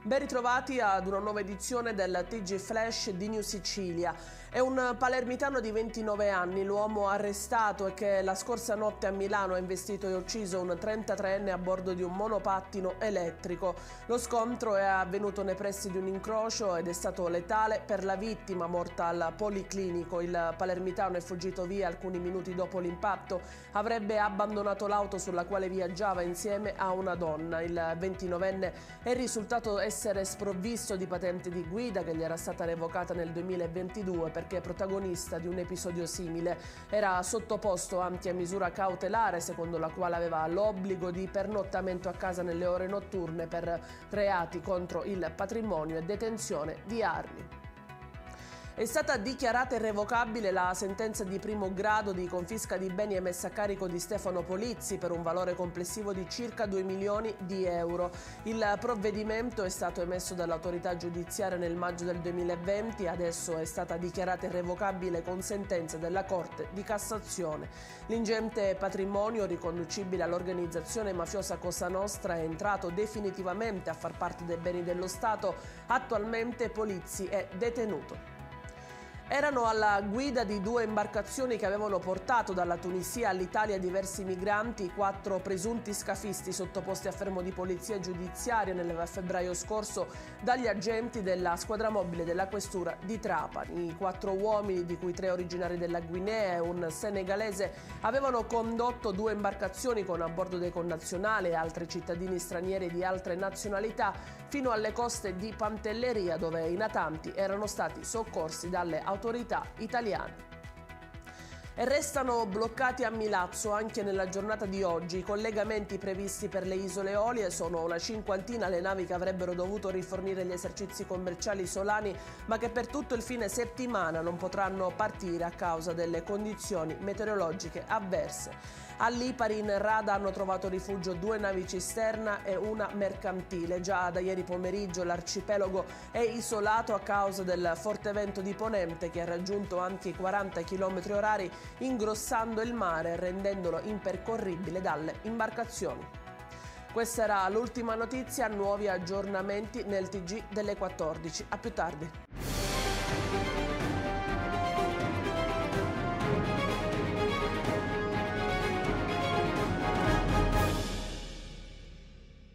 Ben ritrovati ad una nuova edizione del TG Flash di New Sicilia. È un palermitano di 29 anni, l'uomo arrestato e che la scorsa notte a Milano ha investito e ucciso un 33enne a bordo di un monopattino elettrico. Lo scontro è avvenuto nei pressi di un incrocio ed è stato letale per la vittima, morta al policlinico. Il palermitano è fuggito via alcuni minuti dopo l'impatto. Avrebbe abbandonato l'auto sulla quale viaggiava insieme a una donna. Il 29enne è risultato essere sprovvisto di patente di guida che gli era stata revocata nel 2022 perché protagonista di un episodio simile. Era sottoposto anche a misura cautelare secondo la quale aveva l'obbligo di pernottamento a casa nelle ore notturne per reati contro il patrimonio e detenzione di armi. È stata dichiarata irrevocabile la sentenza di primo grado di confisca di beni e messa a carico di Stefano Polizzi per un valore complessivo di circa 2 milioni di euro. Il provvedimento è stato emesso dall'autorità giudiziaria nel maggio del 2020, adesso è stata dichiarata irrevocabile con sentenza della Corte di Cassazione. L'ingente patrimonio riconducibile all'organizzazione mafiosa Cosa Nostra è entrato definitivamente a far parte dei beni dello Stato. Attualmente Polizzi è detenuto. Erano alla guida di 2 imbarcazioni che avevano portato dalla Tunisia all'Italia diversi migranti, 4 presunti scafisti sottoposti a fermo di polizia giudiziaria nel febbraio scorso dagli agenti della squadra mobile della questura di Trapani. I 4 uomini, di cui 3 originari della Guinea e un senegalese, avevano condotto 2 imbarcazioni con a bordo dei connazionali e altri cittadini stranieri di altre nazionalità fino alle coste di Pantelleria, dove i natanti erano stati soccorsi dalle autorità italiane. E restano bloccati a Milazzo anche nella giornata di oggi. I collegamenti previsti per le isole Eolie sono una cinquantina le navi che avrebbero dovuto rifornire gli esercizi commerciali isolani, ma che per tutto il fine settimana non potranno partire a causa delle condizioni meteorologiche avverse. A Lipari in rada hanno trovato rifugio 2 navi cisterna e una mercantile. Già da ieri pomeriggio l'arcipelago è isolato a causa del forte vento di ponente che ha raggiunto anche i 40 km/h, ingrossando il mare e rendendolo impercorribile dalle imbarcazioni. Questa era l'ultima notizia, nuovi aggiornamenti nel TG delle 14. A più tardi.